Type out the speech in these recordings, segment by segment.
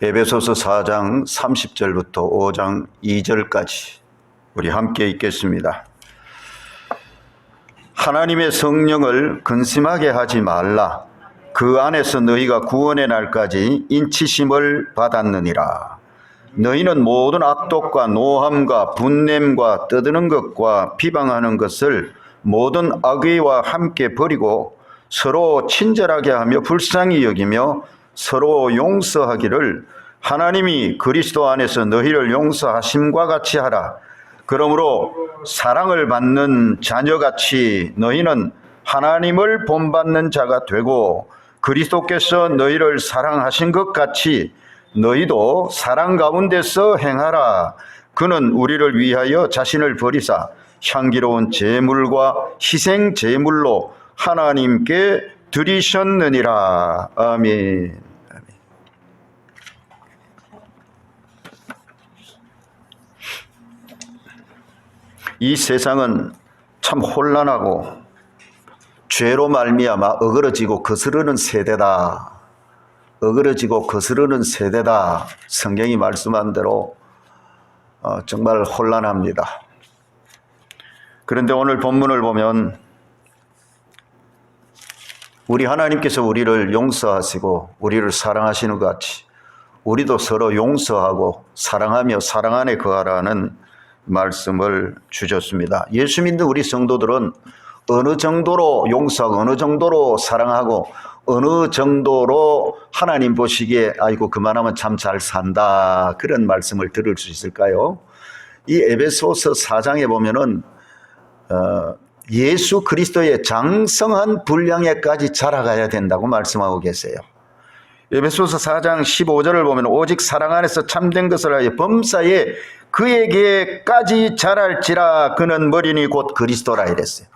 에베소서 4장 30절부터 5장 2절까지 우리 함께 읽겠습니다. 하나님의 성령을 근심하게 하지 말라. 그 안에서 너희가 구원의 날까지 인치심을 받았느니라. 너희는 모든 악독과 노함과 분냄과 떠드는 것과 비방하는 것을 모든 악의와 함께 버리고 서로 친절하게 하며 불쌍히 여기며 서로 용서하기를 하나님이 그리스도 안에서 너희를 용서하심과 같이 하라. 그러므로 사랑을 받는 자녀같이 너희는 하나님을 본받는 자가 되고 그리스도께서 너희를 사랑하신 것 같이 너희도 사랑 가운데서 행하라. 그는 우리를 위하여 자신을 버리사 향기로운 제물과 희생 제물로 하나님께 드리셨느니라. 아멘. 이 세상은 참 혼란하고 죄로 말미암아 어그러지고 거스르는 세대다. 어그러지고 거스르는 세대다. 성경이 말씀한 대로 정말 혼란합니다. 그런데 오늘 본문을 보면 우리 하나님께서 우리를 용서하시고 우리를 사랑하시는 것 같이 우리도 서로 용서하고 사랑하며 사랑 안에 거하라는 말씀을 주셨습니다. 예수 믿는 우리 성도들은 어느 정도로 용서하고 어느 정도로 사랑하고 어느 정도로 하나님 보시기에 아이고 그만하면 참 잘 산다 그런 말씀을 들을 수 있을까요? 이 에베소서 4장에 보면은 예수 그리스도의 장성한 분량에까지 자라가야 된다고 말씀하고 계세요. 에베소서 4장 15절을 보면 오직 사랑 안에서 참된 것을 하여 범사에 그에게까지 자랄지라. 그는 머리니 곧 그리스도라 이랬어요.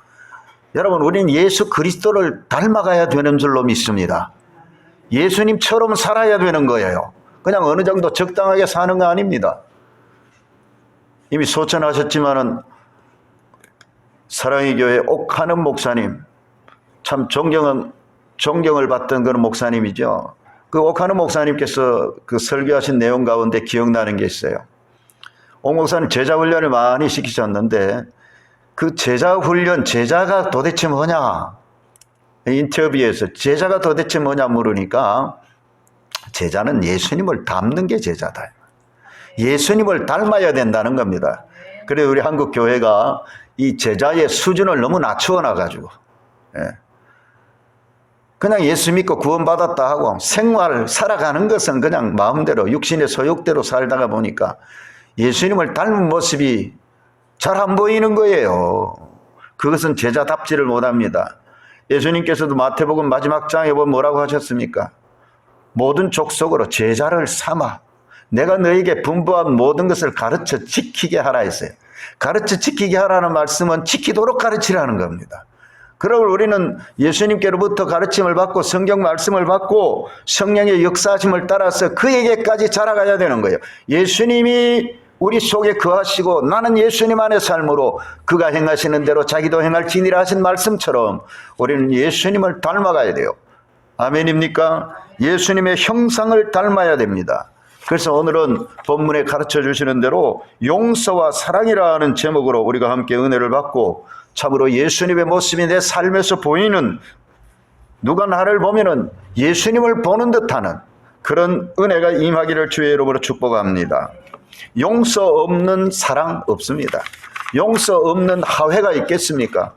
여러분, 우리는 예수 그리스도를 닮아가야 되는 줄로 믿습니다. 예수님처럼 살아야 되는 거예요. 그냥 어느 정도 적당하게 사는 거 아닙니다. 이미 소천하셨지만은 사랑의 교회 옥하는 목사님, 참 존경을 받던 그런 목사님이죠. 그 옥하는 목사님께서 그 설교하신 내용 가운데 기억나는 게 있어요. 옥 목사님 제자 훈련을 많이 시키셨는데 그 제자 훈련, 제자가 도대체 뭐냐? 인터뷰에서 제자가 도대체 뭐냐 물으니까 제자는 예수님을 닮는 게 제자다. 예수님을 닮아야 된다는 겁니다. 그래서 우리 한국 교회가 이 제자의 수준을 너무 낮추어 놔가지고 그냥 예수 믿고 구원받았다 하고 생활 살아가는 것은 그냥 마음대로 육신의 소욕대로 살다가 보니까 예수님을 닮은 모습이 잘 안 보이는 거예요. 그것은 제자답지를 못합니다. 예수님께서도 마태복음 마지막 장에 보면 뭐라고 하셨습니까? 모든 족속으로 제자를 삼아 내가 너에게 분부한 모든 것을 가르쳐 지키게 하라 했어요. 가르쳐 지키게 하라는 말씀은 지키도록 가르치라는 겁니다. 그러므로 우리는 예수님께로부터 가르침을 받고 성경 말씀을 받고 성령의 역사하심을 따라서 그에게까지 자라가야 되는 거예요. 예수님이 우리 속에 거하시고 나는 예수님 안의 삶으로 그가 행하시는 대로 자기도 행할지니라 하신 말씀처럼 우리는 예수님을 닮아가야 돼요. 아멘입니까? 예수님의 형상을 닮아야 됩니다. 그래서 오늘은 본문에 가르쳐 주시는 대로 용서와 사랑이라는 제목으로 우리가 함께 은혜를 받고 참으로 예수님의 모습이 내 삶에서 보이는, 누가 나를 보면은 예수님을 보는 듯하는 그런 은혜가 임하기를 주의 이름으로 축복합니다. 용서 없는 사랑 없습니다. 용서 없는 화해가 있겠습니까?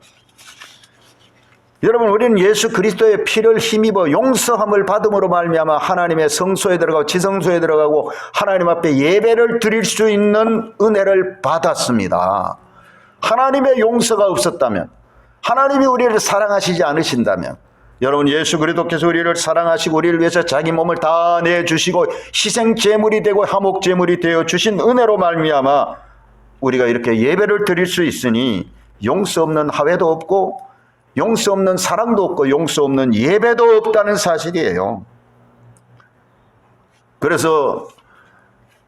여러분, 우리는 예수 그리스도의 피를 힘입어 용서함을 받음으로 말미암아 하나님의 성소에 들어가고 지성소에 들어가고 하나님 앞에 예배를 드릴 수 있는 은혜를 받았습니다. 하나님의 용서가 없었다면, 하나님이 우리를 사랑하시지 않으신다면, 여러분, 예수 그리스도께서 우리를 사랑하시고 우리를 위해서 자기 몸을 다 내주시고 희생 제물이 되고 화목 제물이 되어 주신 은혜로 말미암아 우리가 이렇게 예배를 드릴 수 있으니 용서 없는 화해도 없고 용서 없는 사랑도 없고 용서 없는 예배도 없다는 사실이에요. 그래서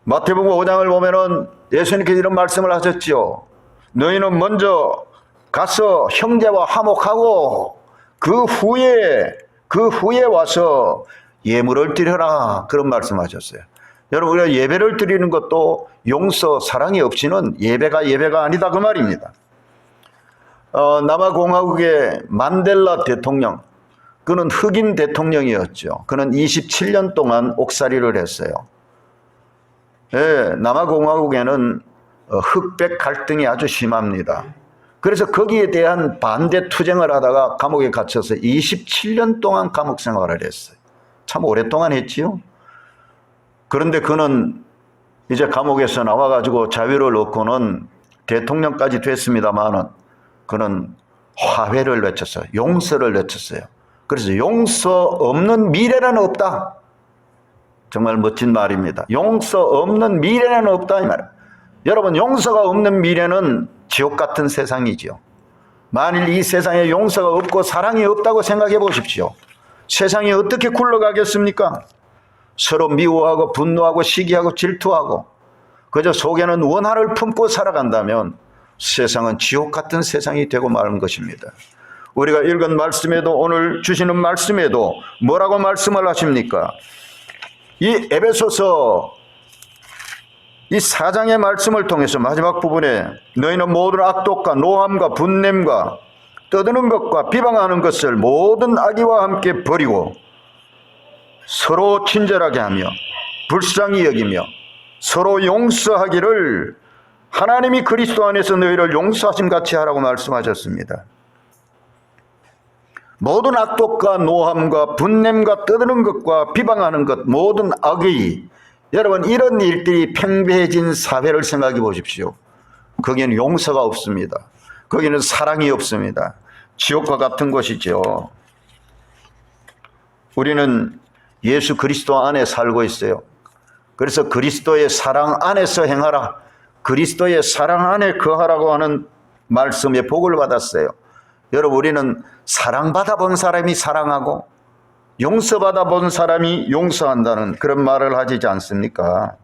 마태복음 5장을 보면은 예수님께서 이런 말씀을 하셨지요. 너희는 먼저 가서 형제와 화목하고 그 후에 와서 예물을 드려라. 그런 말씀하셨어요. 여러분, 우리가 예배를 드리는 것도 용서, 사랑이 없이는 예배가 아니다 그 말입니다. 남아공화국의 만델라 대통령, 그는 흑인 대통령이었죠. 그는 27년 동안 옥살이를 했어요. 예, 남아공화국에는 흑백 갈등이 아주 심합니다. 그래서 거기에 대한 반대 투쟁을 하다가 감옥에 갇혀서 27년 동안 감옥 생활을 했어요. 참 오랫동안 했지요. 그런데 그는 이제 감옥에서 나와가지고 자유를 얻고는 대통령까지 됐습니다만은 그는 화해를 외쳤어요. 용서를 외쳤어요. 그래서 용서 없는 미래는 없다. 정말 멋진 말입니다. 용서 없는 미래는 없다 이 말이에요. 여러분, 용서가 없는 미래는 지옥 같은 세상이지요. 만일 이 세상에 용서가 없고 사랑이 없다고 생각해 보십시오. 세상이 어떻게 굴러가겠습니까? 서로 미워하고 분노하고 시기하고 질투하고 그저 속에는 원한을 품고 살아간다면 세상은 지옥 같은 세상이 되고 마는 것입니다. 우리가 읽은 말씀에도, 오늘 주시는 말씀에도 뭐라고 말씀을 하십니까? 이 에베소서 이 4장의 말씀을 통해서 마지막 부분에 너희는 모든 악독과 노함과 분냄과 떠드는 것과 비방하는 것을 모든 악의와 함께 버리고 서로 친절하게 하며 불쌍히 여기며 서로 용서하기를 하나님이 그리스도 안에서 너희를 용서하심 같이 하라고 말씀하셨습니다. 모든 악독과 노함과 분냄과 떠드는 것과 비방하는 것, 모든 악의, 여러분, 이런 일들이 팽배해진 사회를 생각해 보십시오. 거기에는 용서가 없습니다. 거기는 사랑이 없습니다. 지옥과 같은 것이죠. 우리는 예수 그리스도 안에 살고 있어요. 그래서 그리스도의 사랑 안에서 행하라, 그리스도의 사랑 안에 거하라고 하는 말씀에 복을 받았어요. 여러분, 우리는 사랑받아 본 사람이 사랑하고 용서받아 본 사람이 용서한다는 그런 말을 하지 않습니까?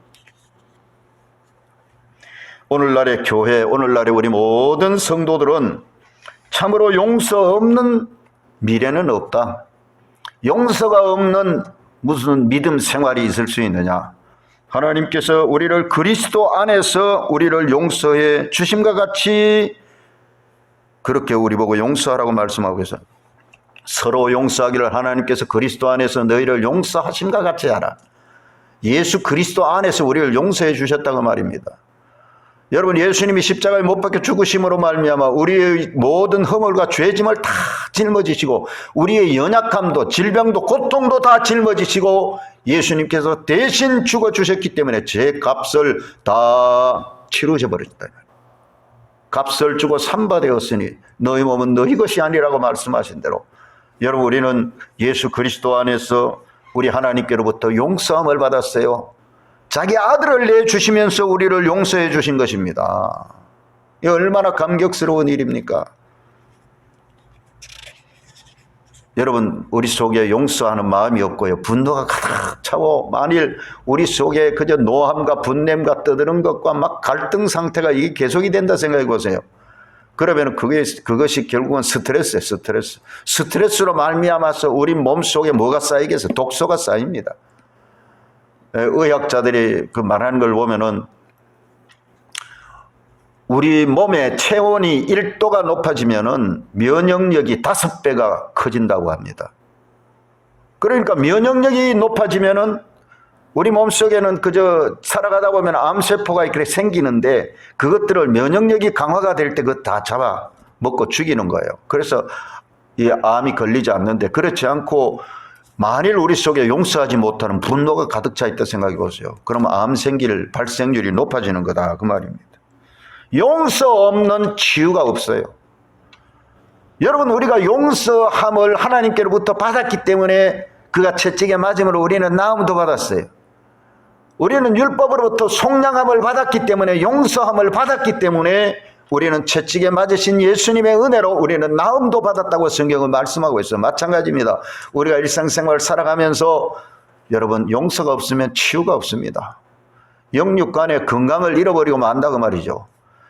오늘날의 교회, 오늘날의 우리 모든 성도들은 참으로 용서 없는 미래는 없다. 용서가 없는 무슨 믿음 생활이 있을 수 있느냐? 하나님께서 우리를 그리스도 안에서 우리를 용서해 주심과 같이 그렇게 우리 보고 용서하라고 말씀하고 계세요. 서로 용서하기를 하나님께서 그리스도 안에서 너희를 용서하심과 같이 하라. 예수 그리스도 안에서 우리를 용서해 주셨다고 말입니다. 여러분, 예수님이 십자가에 못 박혀 죽으심으로 말미암아 우리의 모든 허물과 죄짐을 다 짊어지시고 우리의 연약함도 질병도 고통도 다 짊어지시고 예수님께서 대신 죽어주셨기 때문에 제 값을 다 치르셔버렸다. 값을 주고 산바되었으니 너희 몸은 너희 것이 아니라고 말씀하신 대로 여러분, 우리는 예수 그리스도 안에서 우리 하나님께로부터 용서함을 받았어요. 자기 아들을 내주시면서 우리를 용서해 주신 것입니다. 이 얼마나 감격스러운 일입니까? 여러분, 우리 속에 용서하는 마음이 없고요, 분노가 가득 차고 만일 우리 속에 그저 노함과 분냄과 떠드는 것과 막 갈등 상태가 이게 계속이 된다 생각해 보세요. 그러면 그것이 결국은 스트레스예요. 스트레스로 말미암아서 우리 몸속에 뭐가 쌓이겠어요? 독소가 쌓입니다. 의학자들이 그 말하는 걸 보면은 우리 몸의 체온이 1도가 높아지면은 면역력이 5배가 커진다고 합니다. 그러니까 면역력이 높아지면은 우리 몸속에는 그저 살아가다 보면 암세포가 이렇게 생기는데 그것들을 면역력이 강화가 될 때 그거 다 잡아 먹고 죽이는 거예요. 그래서 이 암이 걸리지 않는데, 그렇지 않고 만일 우리 속에 용서하지 못하는 분노가 가득 차 있다 생각해 보세요. 그러면 암 생길 발생률이 높아지는 거다 그 말입니다. 용서 없는 치유가 없어요. 여러분, 우리가 용서함을 하나님께로부터 받았기 때문에 그가 채찍에 맞음으로 우리는 나음도 받았어요. 우리는 율법으로부터 속량함을 받았기 때문에, 용서함을 받았기 때문에 우리는 채찍에 맞으신 예수님의 은혜로 우리는 나음도 받았다고 성경은 말씀하고 있어요. 마찬가지입니다. 우리가 일상생활을 살아가면서 여러분, 용서가 없으면 치유가 없습니다. 영육간의 건강을 잃어버리고 만다고 말이죠.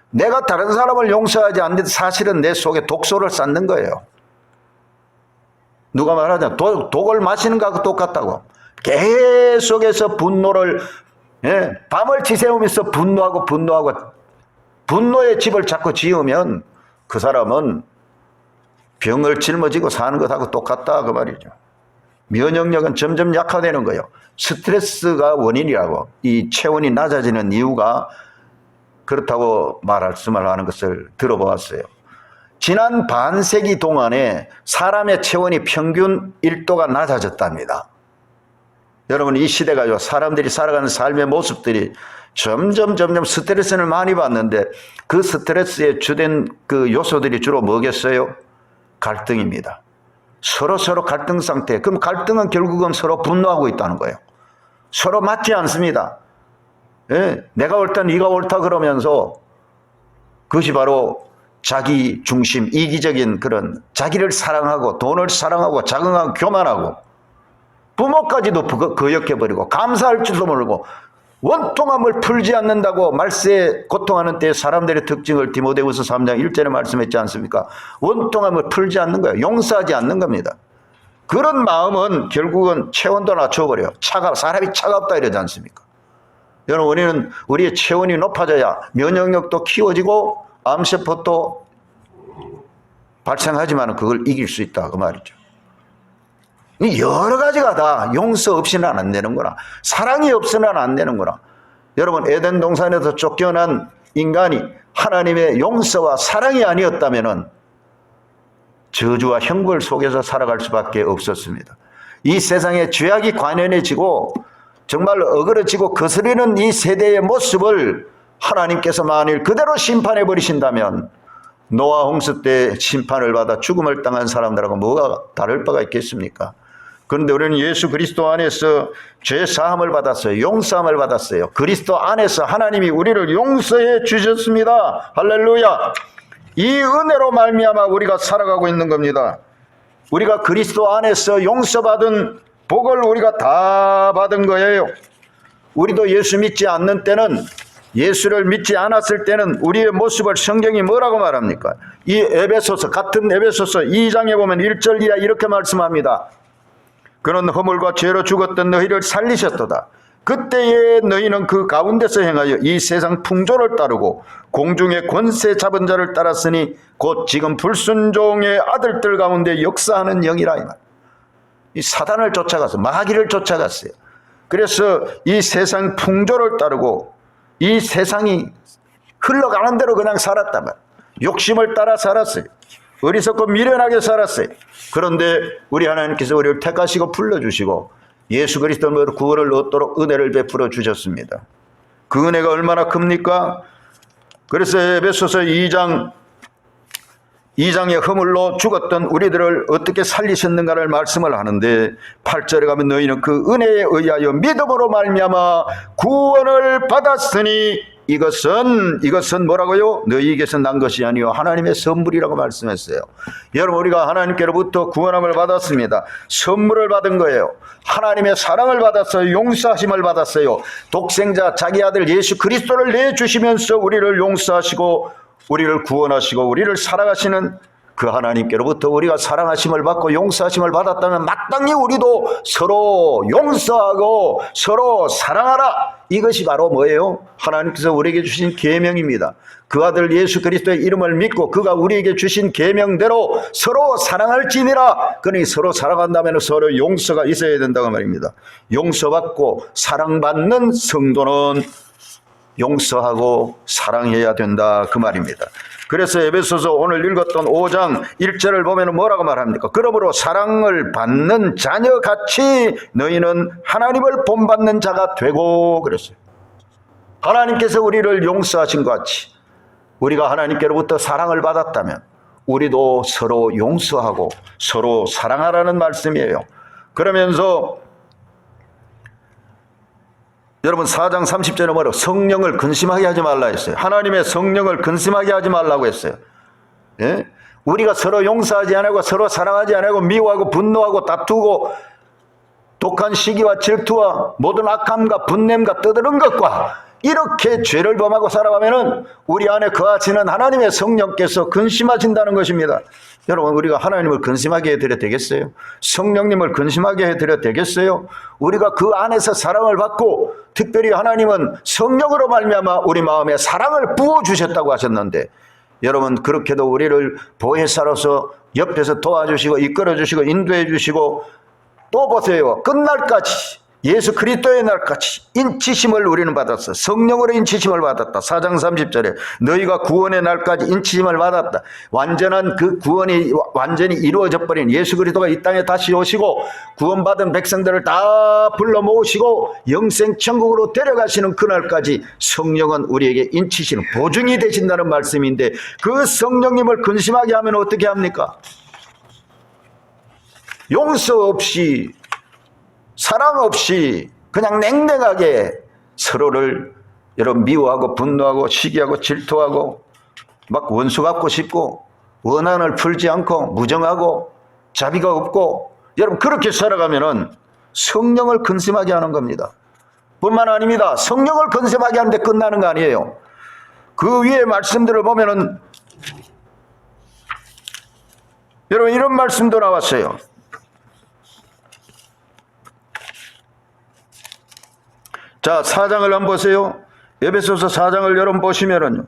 내가 다른 사람을 용서하지 않는데 사실은 내 속에 독소를 쌓는 거예요. 누가 말하잖아. 독을 마시는 것과 똑같다고. 계속해서 분노를 예, 밤을 지새우면서 분노하고 분노의 집을 자꾸 지으면 그 사람은 병을 짊어지고 사는 것하고 똑같다 그 말이죠. 면역력은 점점 약화되는 거예요. 스트레스가 원인이라고, 이 체온이 낮아지는 이유가 그렇다고 말씀을 하는 것을 들어보았어요. 지난 반세기 동안에 사람의 체온이 평균 1도가 낮아졌답니다. 여러분, 이 시대가 사람들이 살아가는 삶의 모습들이 점점 스트레스를 많이 받는데 그 스트레스의 주된 그 요소들이 주로 뭐겠어요? 갈등입니다. 서로 갈등 상태. 그럼 갈등은 결국은 서로 분노하고 있다는 거예요. 서로 맞지 않습니다. 예? 내가 옳다 네가 옳다 그러면서 그것이 바로 자기 중심, 이기적인 그런 자기를 사랑하고 돈을 사랑하고 자긍하고 교만하고 부모까지도 거역해버리고 감사할 줄도 모르고 원통함을 풀지 않는다고 말세에 고통하는 때에 사람들의 특징을 디모데후서 3장 1절에 말씀했지 않습니까? 원통함을 풀지 않는 거예요. 용서하지 않는 겁니다. 그런 마음은 결국은 체온도 낮춰버려요. 사람이 차갑다 이러지 않습니까? 여러분, 우리의 체온이 높아져야 면역력도 키워지고 암세포도 발생하지만 그걸 이길 수 있다 그 말이죠. 여러 가지가 다 용서 없이는 안 되는구나. 사랑이 없으면 안 되는구나. 여러분, 에덴 동산에서 쫓겨난 인간이 하나님의 용서와 사랑이 아니었다면 저주와 형벌 속에서 살아갈 수밖에 없었습니다. 이 세상에 죄악이 관연해지고 정말 어그러지고 거스르는 이 세대의 모습을 하나님께서 만일 그대로 심판해 버리신다면 노아 홍수 때 심판을 받아 죽음을 당한 사람들하고 뭐가 다를 바가 있겠습니까? 그런데 우리는 예수 그리스도 안에서 죄 사함을 받았어요. 용서함을 받았어요. 그리스도 안에서 하나님이 우리를 용서해 주셨습니다. 할렐루야. 이 은혜로 말미암아 우리가 살아가고 있는 겁니다. 우리가 그리스도 안에서 용서받은 복을 우리가 다 받은 거예요. 우리도 예수 믿지 않는 때는, 예수를 믿지 않았을 때는 우리의 모습을 성경이 뭐라고 말합니까? 이 같은 에베소서 2장에 보면 1절 이하 이렇게 말씀합니다. 그는 허물과 죄로 죽었던 너희를 살리셨도다. 그때에 너희는 그 가운데서 행하여 이 세상 풍조를 따르고 공중의 권세 잡은 자를 따랐으니 곧 지금 불순종의 아들들 가운데 역사하는 영이라. 이 사단을 쫓아가서 마귀를 쫓아갔어요. 그래서 이 세상 풍조를 따르고 이 세상이 흘러가는 대로 그냥 살았단 말이에요. 욕심을 따라 살았어요. 어리석고 미련하게 살았어요. 그런데 우리 하나님께서 우리를 택하시고 불러주시고 예수 그리스도로 구원을 얻도록 은혜를 베풀어 주셨습니다. 그 은혜가 얼마나 큽니까? 그래서 에베소서 2장의 허물로 죽었던 우리들을 어떻게 살리셨는가를 말씀을 하는데 8절에 가면 너희는 그 은혜에 의하여 믿음으로 말미암아 구원을 받았으니 이것은 뭐라고요? 너희에게서 난 것이 아니요 하나님의 선물이라고 말씀했어요. 여러분, 우리가 하나님께로부터 구원함을 받았습니다. 선물을 받은 거예요. 하나님의 사랑을 받았어요. 용서하심을 받았어요. 독생자 자기 아들 예수 그리스도를 내주시면서 우리를 용서하시고 우리를 구원하시고 우리를 사랑하시는 그 하나님께로부터 우리가 사랑하심을 받고 용서하심을 받았다면 마땅히 우리도 서로 용서하고 서로 사랑하라. 이것이 바로 뭐예요? 하나님께서 우리에게 주신 계명입니다. 그 아들 예수 그리스도의 이름을 믿고 그가 우리에게 주신 계명대로 서로 사랑할지니라. 그러니 서로 사랑한다면 서로 용서가 있어야 된다고 말입니다. 용서받고 사랑받는 성도는 용서하고 사랑해야 된다 그 말입니다. 그래서 에베소서 오늘 읽었던 5장 1절을 보면 뭐라고 말합니까? 그러므로 사랑을 받는 자녀같이 너희는 하나님을 본받는 자가 되고 그랬어요. 하나님께서 우리를 용서하신 것 같이 우리가 하나님께로부터 사랑을 받았다면 우리도 서로 용서하고 서로 사랑하라는 말씀이에요. 그러면서 여러분 4장 30절에 뭐라고? 성령을 근심하게 하지 말라 했어요. 하나님의 성령을 근심하게 하지 말라고 했어요. 예? 우리가 서로 용서하지 않고 서로 사랑하지 않고 미워하고 분노하고 다투고 독한 시기와 질투와 모든 악함과 분냄과 떠드는 것과 이렇게 죄를 범하고 살아가면은 우리 안에 거하시는 하나님의 성령께서 근심하신다는 것입니다. 여러분, 우리가 하나님을 근심하게 해드려야 되겠어요? 성령님을 근심하게 해드려야 되겠어요? 우리가 그 안에서 사랑을 받고, 특별히 하나님은 성령으로 말미암아 우리 마음에 사랑을 부어주셨다고 하셨는데, 여러분, 그렇게도 우리를 보혜사로서 옆에서 도와주시고 이끌어주시고 인도해주시고, 또 보세요. 끝날까지, 예수 그리스도의 날까지 인치심을 우리는 받았어. 성령으로 인치심을 받았다. 4장 30절에 너희가 구원의 날까지 인치심을 받았다. 완전한 그 구원이 완전히 이루어져 버린 예수 그리스도가 이 땅에 다시 오시고 구원받은 백성들을 다 불러 모으시고 영생 천국으로 데려가시는 그날까지 성령은 우리에게 인치시는 보증이 되신다는 말씀인데, 그 성령님을 근심하게 하면 어떻게 합니까? 용서 없이, 사랑 없이 그냥 냉랭하게 서로를 여러분 미워하고 분노하고 시기하고 질투하고 막 원수 갖고 싶고 원한을 풀지 않고 무정하고 자비가 없고, 여러분 그렇게 살아가면은 성령을 근심하게 하는 겁니다. 뿐만 아닙니다. 성령을 근심하게 하는데 끝나는 거 아니에요. 그 위에 말씀들을 보면은 여러분 이런 말씀도 나왔어요. 자, 4장을 한번 보세요. 에베소서 4장을 여러분 보시면은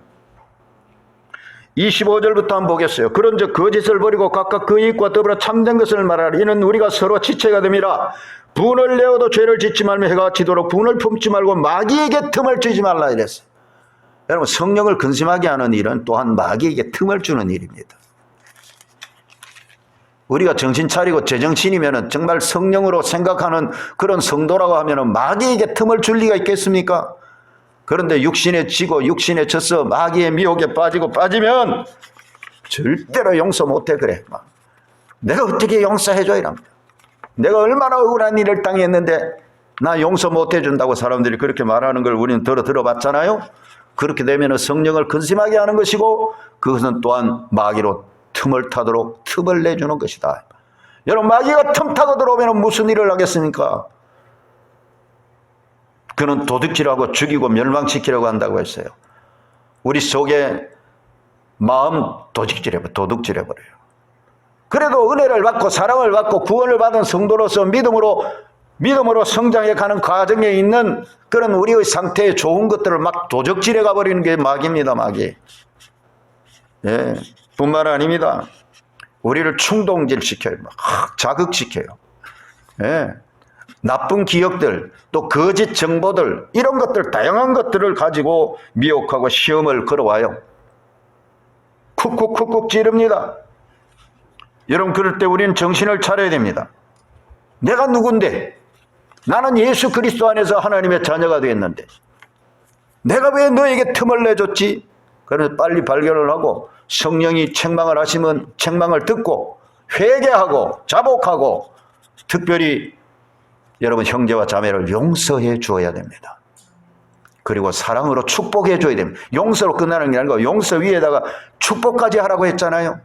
25절부터 한번 보겠어요. 그런즉 거짓을 버리고 각각 그 이익과 더불어 참된 것을 말하라. 이는 우리가 서로 지체가 됨이라. 분을 내어도 죄를 짓지 말며 해가 지도록 분을 품지 말고 마귀에게 틈을 주지 말라 이랬어요. 여러분, 성령을 근심하게 하는 일은 또한 마귀에게 틈을 주는 일입니다. 우리가 정신 차리고 제정신이면 정말 성령으로 생각하는 그런 성도라고 하면 마귀에게 틈을 줄 리가 있겠습니까? 그런데 육신에 지고 육신에 져서 마귀의 미혹에 빠지면 절대로 용서 못해. 그래. 내가 어떻게 용서해줘 이랍니다. 내가 얼마나 억울한 일을 당했는데 나 용서 못해 준다고 사람들이 그렇게 말하는 걸 우리는 들어봤잖아요. 그렇게 되면 성령을 근심하게 하는 것이고, 그것은 또한 마귀로 틈을 타도록 틈을 내주는 것이다. 여러분, 마귀가 틈 타고 들어오면 무슨 일을 하겠습니까? 그는 도둑질하고 죽이고 멸망시키려고 한다고 했어요. 우리 속에 마음 도둑질해버려요. 그래도 은혜를 받고 사랑을 받고 구원을 받은 성도로서 믿음으로 성장해 가는 과정에 있는 그런 우리의 상태의 좋은 것들을 막 도적질해 가버리는 게 마귀입니다. 마귀. 예, 뿐만 아닙니다. 우리를 충동질시켜요. 자극시켜요. 예, 나쁜 기억들, 또 거짓 정보들, 이런 것들, 다양한 것들을 가지고 미혹하고 시험을 걸어와요. 쿡쿡쿡쿡 찌릅니다. 여러분, 그럴 때 우리는 정신을 차려야 됩니다. 내가 누군데? 나는 예수 그리스도 안에서 하나님의 자녀가 되었는데 내가 왜 너에게 틈을 내줬지? 그래서 빨리 발견을 하고 성령이 책망을 하시면 책망을 듣고 회개하고 자복하고, 특별히 여러분 형제와 자매를 용서해 주어야 됩니다. 그리고 사랑으로 축복해 줘야 됩니다. 용서로 끝나는 게 아니고 용서 위에다가 축복까지 하라고 했잖아요.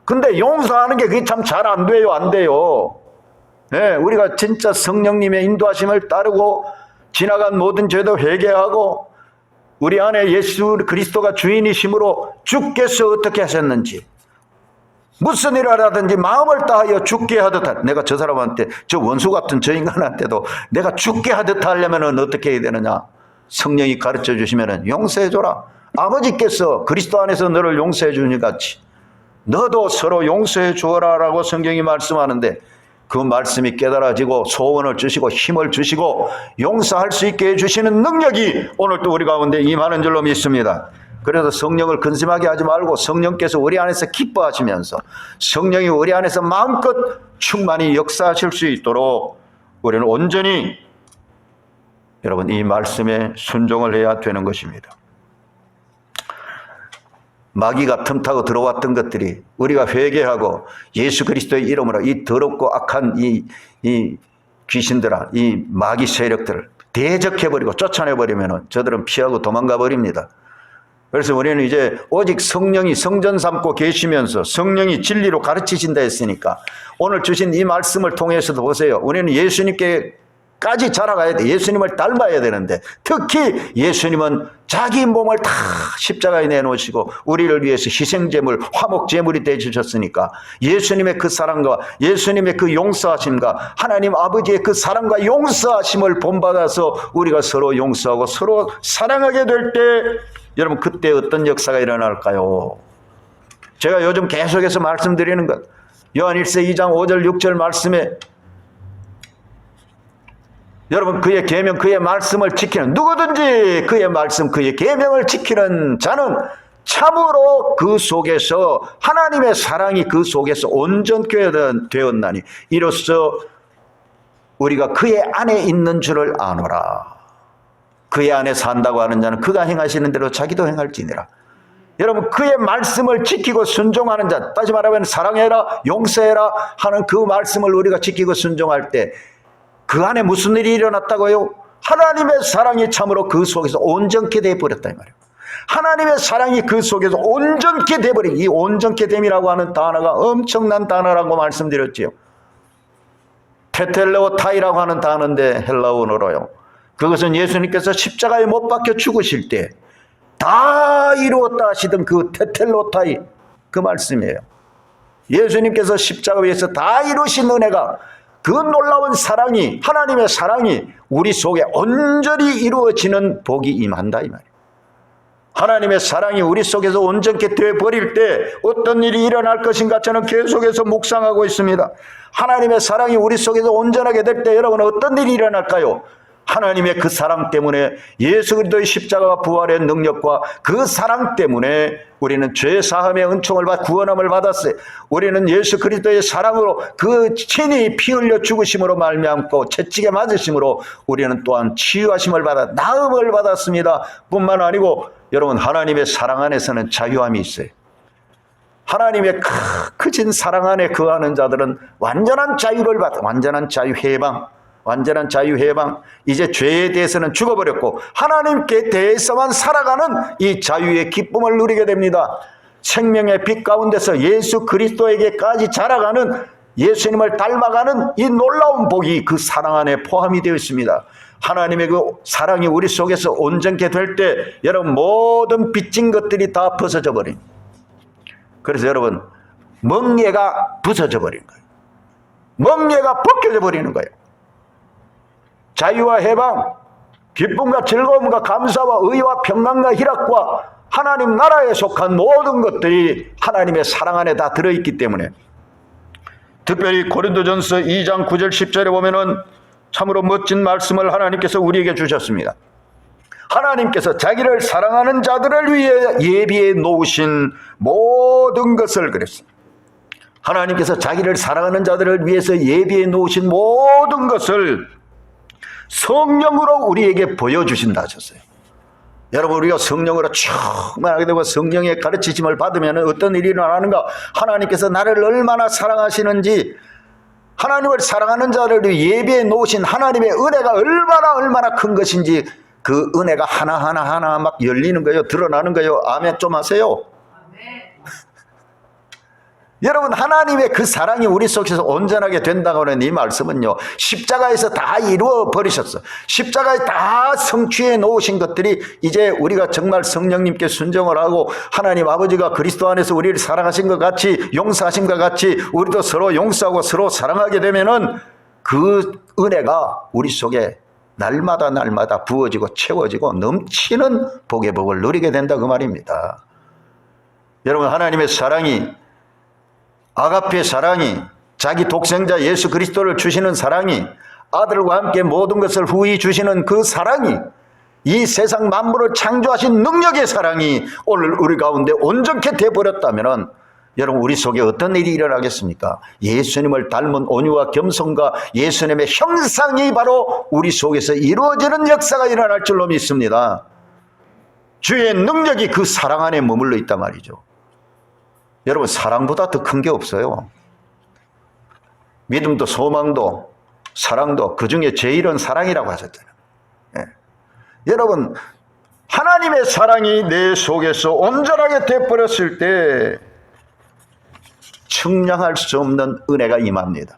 근데 용서하는 게 그게 참 잘 안 돼요. 네, 우리가 진짜 성령님의 인도하심을 따르고 지나간 모든 죄도 회개하고 우리 안에 예수 그리스도가 주인이심으로 주께서 어떻게 하셨는지, 무슨 일을 하든지 마음을 다하여 죽게 하듯, 내가 저 사람한테, 저 원수 같은 저 인간한테도 내가 죽게 하듯 하려면 어떻게 해야 되느냐? 성령이 가르쳐 주시면 용서해 줘라. 아버지께서 그리스도 안에서 너를 용서해 주니 같이 너도 서로 용서해 주어라 라고 성경이 말씀하는데, 그 말씀이 깨달아지고 소원을 주시고 힘을 주시고 용서할 수 있게 해주시는 능력이 오늘 또 우리 가운데 임하는 줄로 믿습니다. 그래서 성령을 근심하게 하지 말고 성령께서 우리 안에서 기뻐하시면서 성령이 우리 안에서 마음껏 충만히 역사하실 수 있도록 우리는 온전히 여러분 이 말씀에 순종을 해야 되는 것입니다. 마귀가 틈타고 들어왔던 것들이 우리가 회개하고 예수 그리스도의 이름으로 이 더럽고 악한 이 귀신들아, 이 마귀 세력들을 대적해버리고 쫓아내버리면 저들은 피하고 도망가 버립니다. 그래서 우리는 이제 오직 성령이 성전 삼고 계시면서 성령이 진리로 가르치신다 했으니까 오늘 주신 이 말씀을 통해서도 보세요. 우리는 예수님께 까지 자라가야 돼. 예수님을 닮아야 되는데, 특히 예수님은 자기 몸을 다 십자가에 내놓으시고 우리를 위해서 희생제물, 화목제물이 되주셨으니까 예수님의 그 사랑과 예수님의 그 용서하심과 하나님 아버지의 그 사랑과 용서하심을 본받아서 우리가 서로 용서하고 서로 사랑하게 될 때, 여러분 그때 어떤 역사가 일어날까요? 제가 요즘 계속해서 말씀드리는 것, 요한일서 2장 5절 6절 말씀에 여러분 그의 계명 그의 말씀을 지키는, 누구든지 그의 말씀 그의 계명을 지키는 자는 참으로 그 속에서 하나님의 사랑이 그 속에서 온전케 되었나니 이로써 우리가 그의 안에 있는 줄을 아노라. 그의 안에 산다고 하는 자는 그가 행하시는 대로 자기도 행할지니라. 여러분 그의 말씀을 지키고 순종하는 자, 다시 말하면 사랑해라 용서해라 하는 그 말씀을 우리가 지키고 순종할 때 그 안에 무슨 일이 일어났다고요? 하나님의 사랑이 참으로 그 속에서 온전케 되어버렸다 이 말이에요. 하나님의 사랑이 그 속에서 온전케 되어버린, 이 온전케 됨이라고 하는 단어가 엄청난 단어라고 말씀드렸지요. 테텔레오타이라고 하는 단어인데 헬라어로요. 그것은 예수님께서 십자가에 못 박혀 죽으실 때 다 이루었다 하시던 그 테텔로타이, 그 말씀이에요. 예수님께서 십자가 위에서 다 이루신 은혜가, 그 놀라운 사랑이, 하나님의 사랑이 우리 속에 온전히 이루어지는 복이 임한다 이 말이에요. 하나님의 사랑이 우리 속에서 온전케 되어버릴 때 어떤 일이 일어날 것인가 저는 계속해서 묵상하고 있습니다. 하나님의 사랑이 우리 속에서 온전하게 될 때 여러분 어떤 일이 일어날까요? 하나님의 그 사랑 때문에, 예수 그리스도의 십자가와 부활의 능력과 그 사랑 때문에 우리는 죄 사함의 은총을 받아 구원함을 받았어요. 우리는 예수 그리스도의 사랑으로 그 친히 피 흘려 죽으심으로 말미암고 채찍에 맞으심으로 우리는 또한 치유하심을 받아 나음을 받았습니다. 뿐만 아니고 여러분 하나님의 사랑 안에서는 자유함이 있어요. 하나님의 크진 사랑 안에 거하는 자들은 완전한 자유를 받아, 완전한 자유 해방, 완전한 자유 해방. 이제 죄에 대해서는 죽어버렸고 하나님께 대해서만 살아가는 이 자유의 기쁨을 누리게 됩니다. 생명의 빛 가운데서 예수 그리스도에게까지 자라가는, 예수님을 닮아가는 이 놀라운 복이 그 사랑 안에 포함이 되어 있습니다. 하나님의 그 사랑이 우리 속에서 온전케 될 때 여러분 모든 빚진 것들이 다 벗어져 버립니다. 그래서 여러분 멍에가 부서져 버리는 거예요. 멍에가 벗겨져 버리는 거예요. 자유와 해방, 기쁨과 즐거움과 감사와 의와 평강과 희락과 하나님 나라에 속한 모든 것들이 하나님의 사랑 안에 다 들어있기 때문에, 특별히 고린도전서 2장 9절 10절에 보면은 참으로 멋진 말씀을 하나님께서 우리에게 주셨습니다. 하나님께서 자기를 사랑하는 자들을 위해 예비해 놓으신 모든 것을 그랬습니다. 하나님께서 자기를 사랑하는 자들을 위해서 예비해 놓으신 모든 것을 성령으로 우리에게 보여주신다 하셨어요. 여러분 우리가 성령으로 충만하게 되고 성령의 가르치심을 받으면 어떤 일이 일어나는가? 하나님께서 나를 얼마나 사랑하시는지, 하나님을 사랑하는 자를 예비해 놓으신 하나님의 은혜가 얼마나 큰 것인지 그 은혜가 하나하나 막 열리는 거예요. 드러나는 거예요. 아멘 좀 하세요. 여러분 하나님의 그 사랑이 우리 속에서 온전하게 된다고 하는 이 말씀은요, 십자가에서 다 이루어 버리셨어. 십자가에 다 성취해 놓으신 것들이 이제 우리가 정말 성령님께 순종을 하고 하나님 아버지가 그리스도 안에서 우리를 사랑하신 것 같이, 용서하신 것 같이 우리도 서로 용서하고 서로 사랑하게 되면은 그 은혜가 우리 속에 날마다 부어지고 채워지고 넘치는 복의 복을 누리게 된다 그 말입니다. 여러분 하나님의 사랑이, 아가페 사랑이, 자기 독생자 예수 그리스도를 주시는 사랑이, 아들과 함께 모든 것을 후히 주시는 그 사랑이, 이 세상 만물을 창조하신 능력의 사랑이 오늘 우리 가운데 온전케 되어버렸다면 여러분 우리 속에 어떤 일이 일어나겠습니까? 예수님을 닮은 온유와 겸손과 예수님의 형상이 바로 우리 속에서 이루어지는 역사가 일어날 줄로 믿습니다. 주의 능력이 그 사랑 안에 머물러 있단 말이죠. 여러분 사랑보다 더 큰 게 없어요. 믿음도 소망도 사랑도 그 중에 제일은 사랑이라고 하셨잖아요. 예. 여러분 하나님의 사랑이 내 속에서 온전하게 되어버렸을 때 측량할 수 없는 은혜가 임합니다.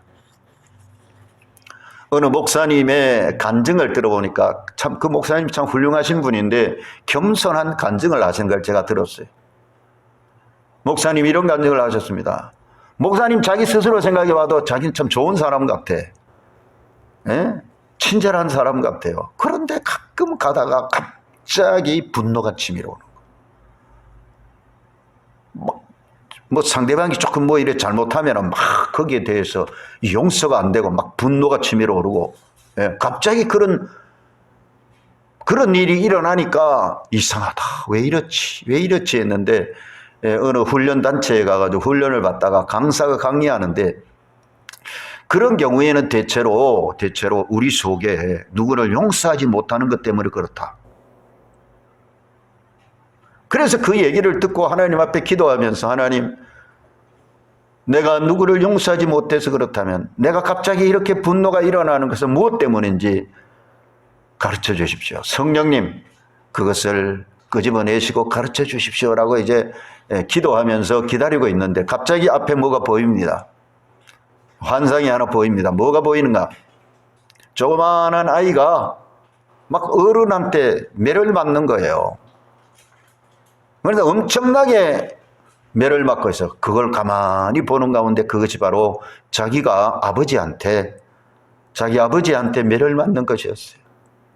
어느 목사님의 간증을 들어보니까 참 그 목사님 참 훌륭하신 분인데 겸손한 간증을 하신 걸 제가 들었어요. 목사님 이런 간증을 하셨습니다. 목사님 자기 스스로 생각해 봐도 자기는 참 좋은 사람 같아. 예? 친절한 사람 같아요. 그런데 가끔 가다가 갑자기 분노가 치밀어 오는 거예요. 뭐 상대방이 조금 뭐 이래 잘못하면 막 거기에 대해서 용서가 안 되고 막 분노가 치밀어 오르고, 예? 갑자기 그런 일이 일어나니까 이상하다. 왜 이렇지 했는데, 예, 어느 훈련단체에 가가지고 훈련을 받다가 강사가 강의하는데 그런 경우에는 대체로 우리 속에 누구를 용서하지 못하는 것 때문에 그렇다. 그래서 그 얘기를 듣고 하나님 앞에 기도하면서 하나님, 내가 누구를 용서하지 못해서 그렇다면 내가 갑자기 이렇게 분노가 일어나는 것은 무엇 때문인지 가르쳐 주십시오. 성령님, 그것을 끄집어내시고 가르쳐 주십시오라고 이제 기도하면서 기다리고 있는데 갑자기 앞에 뭐가 보입니다. 환상이 하나 보입니다. 뭐가 보이는가? 조그마한 아이가 막 어른한테 매를 맞는 거예요. 그래서 엄청나게 매를 맞고 있어. 그걸 가만히 보는 가운데 그것이 바로 자기가 자기 아버지한테 매를 맞는 것이었어요.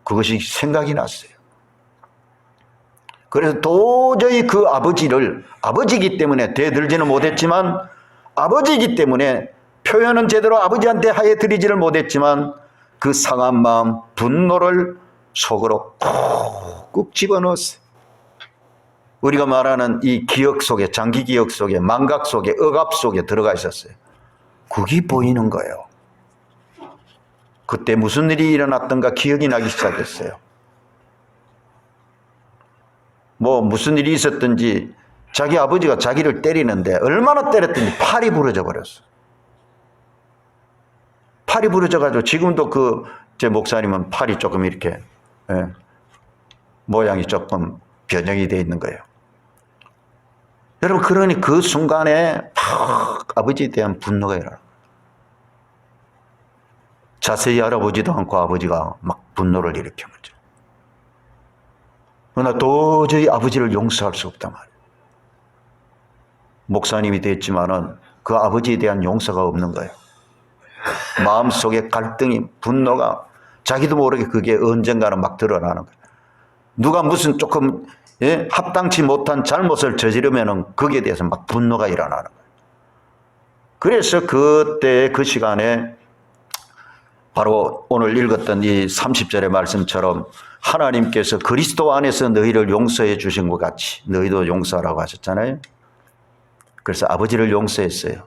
그것이 생각이 났어요. 그래서 도저히 그 아버지이기 때문에 대들지는 못했지만, 아버지이기 때문에 표현은 제대로 아버지한테 하에 드리지를 못했지만 그 상한 마음, 분노를 속으로 꾹꾹 집어넣었어요. 우리가 말하는 이 기억 속에, 장기 기억 속에, 망각 속에, 억압 속에 들어가 있었어요. 그게 보이는 거예요. 그때 무슨 일이 일어났던가 기억이 나기 시작했어요. 뭐 무슨 일이 있었든지 자기 아버지가 자기를 때리는데 얼마나 때렸든지 팔이 부러져 버렸어. 팔이 부러져가지고 지금도 제 목사님은 팔이 조금 이렇게, 예, 모양이 조금 변형이 되어 있는 거예요. 여러분, 그러니 그 순간에 아버지에 대한 분노가 일어나. 자세히 알아보지도 않고 아버지가 막 분노를 일으킨 거죠. 그러나 도저히 아버지를 용서할 수 없단 말이에요. 목사님이 됐지만은 그 아버지에 대한 용서가 없는 거예요. 마음속에 갈등이, 분노가 자기도 모르게 그게 언젠가는 막 드러나는 거예요. 누가 무슨 조금, 예? 합당치 못한 잘못을 저지르면은 거기에 대해서 막 분노가 일어나는 거예요. 그래서 그때 그 시간에 바로 오늘 읽었던 이 30절의 말씀처럼 하나님께서 그리스도 안에서 너희를 용서해 주신 것 같이 너희도 용서하라고 하셨잖아요. 그래서 아버지를 용서했어요.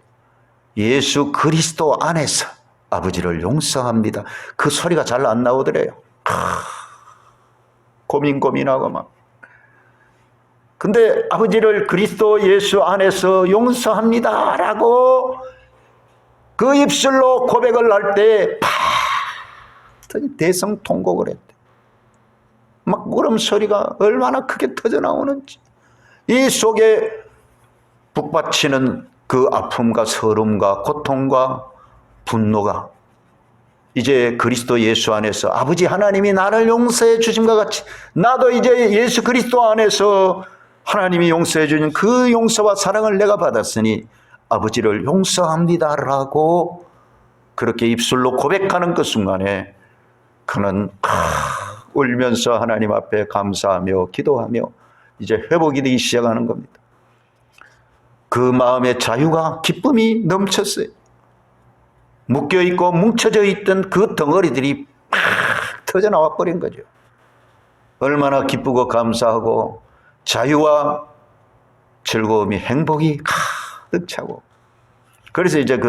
예수 그리스도 안에서 아버지를 용서합니다. 그 소리가 잘 안 나오더래요. 고민하고 막. 근데 아버지를 그리스도 예수 안에서 용서합니다 라고 그 입술로 고백을 할 때 대성통곡을 했대. 막 울음소리가 얼마나 크게 터져 나오는지. 이 속에 북받치는 그 아픔과 서름과 고통과 분노가 이제 그리스도 예수 안에서 아버지 하나님이 나를 용서해 주심과 같이 나도 이제 예수 그리스도 안에서 하나님이 용서해 주는 그 용서와 사랑을 내가 받았으니 아버지를 용서합니다라고 그렇게 입술로 고백하는 그 순간에 그는 울면서 하나님 앞에 감사하며 기도하며 이제 회복이 되기 시작하는 겁니다. 그 마음의 자유가 기쁨이 넘쳤어요. 묶여있고 뭉쳐져 있던 그 덩어리들이 팍 터져나와 버린 거죠. 얼마나 기쁘고 감사하고 자유와 즐거움이, 행복이 가득 차고. 그래서 이제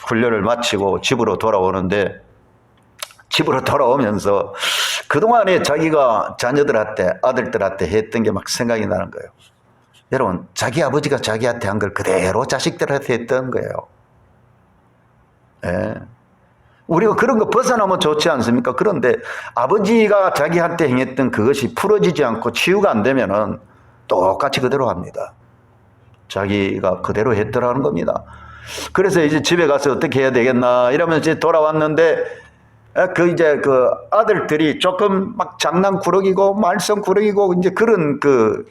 훈련을 마치고 집으로 돌아오는데, 집으로 돌아오면서 그동안에 자기가 자녀들한테, 아들들한테 했던 게 막 생각이 나는 거예요. 여러분, 자기 아버지가 자기한테 한 걸 그대로 자식들한테 했던 거예요. 예. 우리가 그런 거 벗어나면 좋지 않습니까? 그런데 아버지가 자기한테 행했던 그것이 풀어지지 않고 치유가 안 되면은 똑같이 그대로 합니다. 자기가 그대로 했더라는 겁니다. 그래서 이제 집에 가서 어떻게 해야 되겠나 이러면서 이제 돌아왔는데 그 아들들이 조금 막 장난꾸러기고 말썽꾸러기고 이제 그런 그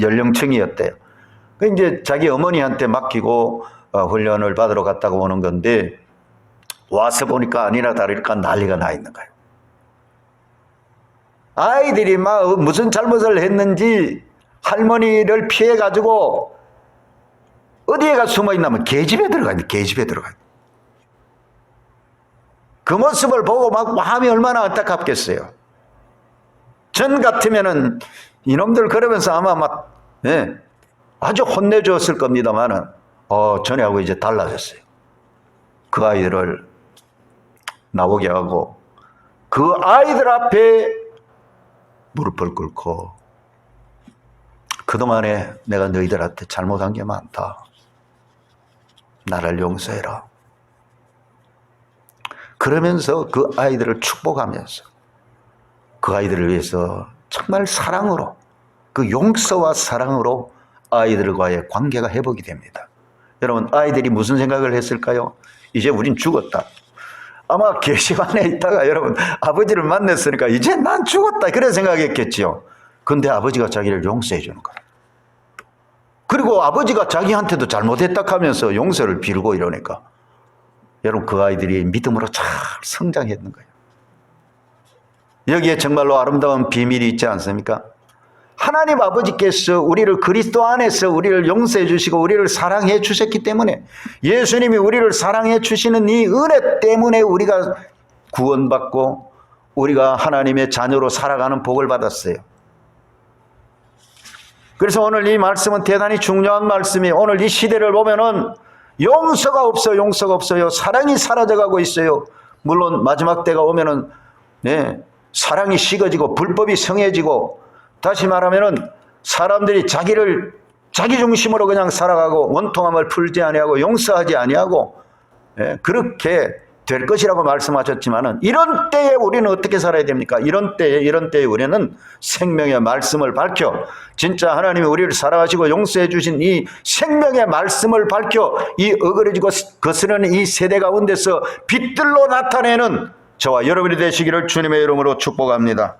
연령층이었대요. 그 이제 자기 어머니한테 맡기고 훈련을 받으러 갔다가 오는 건데 와서 보니까 아니나 다를까 난리가 나 있는 거예요. 아이들이 막 무슨 잘못을 했는지 할머니를 피해 가지고 어디에 가 숨어 있냐면 계집에 들어가 있는 계집에 들어가 있는. 그 모습을 보고 막 마음이 얼마나 안타깝겠어요. 전 같으면은 이놈들 그러면서 아마 막 아주 혼내줬을 겁니다만은 전에하고 이제 달라졌어요. 그 아이들을 나오게 하고 그 아이들 앞에 무릎을 꿇고 그동안에 내가 너희들한테 잘못한 게 많다. 나를 용서해라. 그러면서 그 아이들을 축복하면서 그 아이들을 위해서 정말 사랑으로 그 용서와 사랑으로 아이들과의 관계가 회복이 됩니다. 여러분 아이들이 무슨 생각을 했을까요? 이제 우린 죽었다. 아마 게시판에 있다가 여러분 아버지를 만났으니까 이제 난 죽었다 그런 생각했겠지요. 근데 아버지가 자기를 용서해 주는 거예요. 그리고 아버지가 자기한테도 잘못했다 하면서 용서를 빌고 이러니까 여러분 그 아이들이 믿음으로 잘 성장했는 거예요. 여기에 정말로 아름다운 비밀이 있지 않습니까? 하나님 아버지께서 우리를 그리스도 안에서 우리를 용서해 주시고 우리를 사랑해 주셨기 때문에 예수님이 우리를 사랑해 주시는 이 은혜 때문에 우리가 구원받고 우리가 하나님의 자녀로 살아가는 복을 받았어요. 그래서 오늘 이 말씀은 대단히 중요한 말씀이에요. 오늘 이 시대를 보면은 용서가 없어요. 용서가 없어요. 사랑이 사라져가고 있어요. 물론 마지막 때가 오면은 사랑이 식어지고 불법이 성해지고 다시 말하면은 사람들이 자기 중심으로 그냥 살아가고 원통함을 풀지 아니하고 용서하지 아니하고 그렇게 될 것이라고 말씀하셨지만은 이런 때에 우리는 어떻게 살아야 됩니까? 이런 때에 우리는 생명의 말씀을 밝혀 진짜 하나님이 우리를 사랑하시고 용서해 주신 이 생명의 말씀을 밝혀 이 어그러지고 거스르는 이 세대 가운데서 빛들로 나타내는 저와 여러분이 되시기를 주님의 이름으로 축복합니다.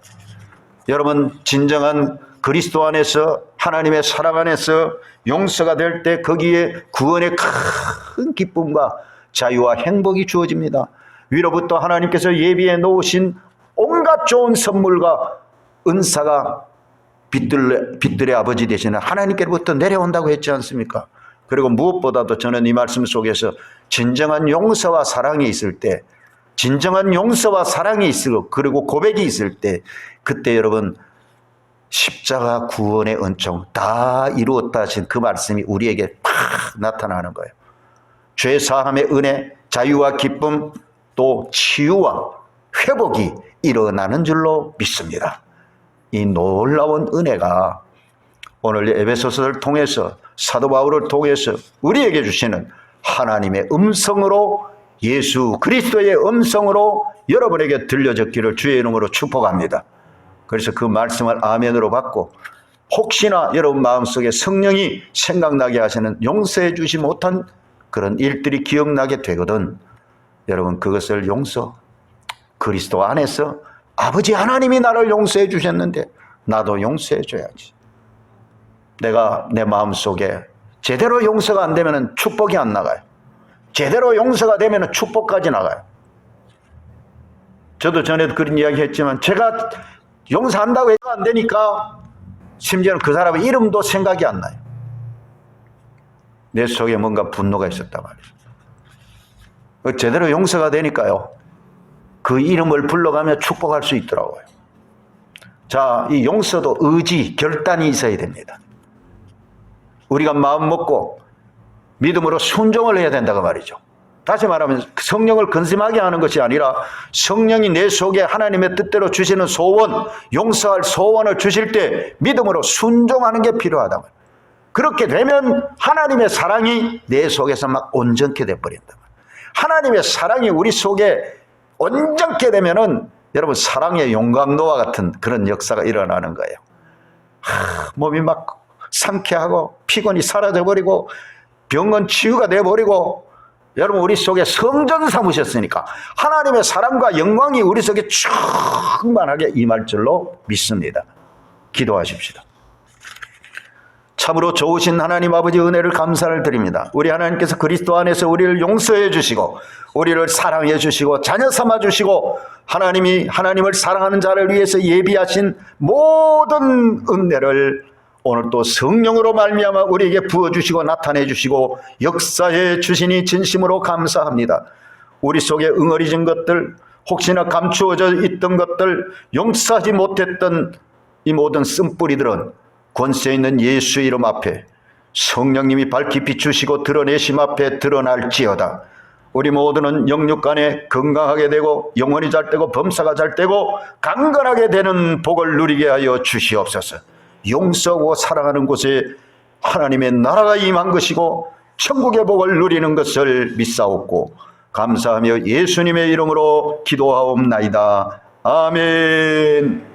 여러분 진정한 그리스도 안에서 하나님의 사랑 안에서 용서가 될 때 거기에 구원의 큰 기쁨과 자유와 행복이 주어집니다. 위로부터 하나님께서 예비해 놓으신 온갖 좋은 선물과 은사가 빛들의 아버지 되시는 하나님께로부터 내려온다고 했지 않습니까? 그리고 무엇보다도 저는 이 말씀 속에서 진정한 용서와 사랑이 있을 때 진정한 용서와 사랑이 있고 그리고 고백이 있을 때 그때 여러분 십자가 구원의 은총 다 이루었다 하신 그 말씀이 우리에게 팍 나타나는 거예요. 죄 사함의 은혜, 자유와 기쁨, 또 치유와 회복이 일어나는 줄로 믿습니다. 이 놀라운 은혜가 오늘 에베소서를 통해서 사도 바울을 통해서 우리에게 주시는 하나님의 음성으로 예수 그리스도의 음성으로 여러분에게 들려졌기를 주의 이름으로 축복합니다. 그래서 그 말씀을 아멘으로 받고 혹시나 여러분 마음속에 성령이 생각나게 하시는 용서해 주지 못한 그런 일들이 기억나게 되거든 여러분 그것을 그리스도 안에서 아버지 하나님이 나를 용서해 주셨는데 나도 용서해 줘야지. 내가 내 마음속에 제대로 용서가 안 되면 축복이 안 나가요. 제대로 용서가 되면 축복까지 나가요. 저도 전에도 그런 이야기 했지만 제가 용서한다고 해도 안 되니까 심지어는 그 사람의 이름도 생각이 안 나요. 내 속에 뭔가 분노가 있었단 말이에요. 제대로 용서가 되니까요. 그 이름을 불러가며 축복할 수 있더라고요. 자, 이 용서도 의지, 결단이 있어야 됩니다. 우리가 마음 먹고 믿음으로 순종을 해야 된다고 말이죠. 다시 말하면 성령을 근심하게 하는 것이 아니라 성령이 내 속에 하나님의 뜻대로 주시는 소원, 용서할 소원을 주실 때 믿음으로 순종하는 게 필요하다. 그렇게 되면 하나님의 사랑이 내 속에서 막 온전케 돼버린다. 하나님의 사랑이 우리 속에 온전케 되면은 여러분 사랑의 용광로와 같은 그런 역사가 일어나는 거예요. 몸이 막 상쾌하고 피곤이 사라져버리고 병은 치유가 돼버리고 여러분 우리 속에 성전 삼으셨으니까 하나님의 사랑과 영광이 우리 속에 충만하게 임할 줄로 믿습니다. 기도하십시다. 참으로 좋으신 하나님 아버지 은혜를 감사를 드립니다. 우리 하나님께서 그리스도 안에서 우리를 용서해 주시고 우리를 사랑해 주시고 자녀 삼아 주시고 하나님이 하나님을 사랑하는 자를 위해서 예비하신 모든 은혜를 오늘 또 성령으로 말미암아 우리에게 부어주시고 나타내 주시고 역사해 주시니 진심으로 감사합니다. 우리 속에 응어리진 것들, 혹시나 감추어져 있던 것들, 용서하지 못했던 이 모든 쓴뿌리들은 권세 있는 예수 이름 앞에 성령님이 밝히 비추시고 드러내심 앞에 드러날지어다. 우리 모두는 영육 간에 건강하게 되고 영혼이 잘 되고 범사가 잘 되고 강건하게 되는 복을 누리게 하여 주시옵소서. 용서하고 사랑하는 곳에 하나님의 나라가 임한 것이고 천국의 복을 누리는 것을 믿사옵고 감사하며 예수님의 이름으로 기도하옵나이다. 아멘.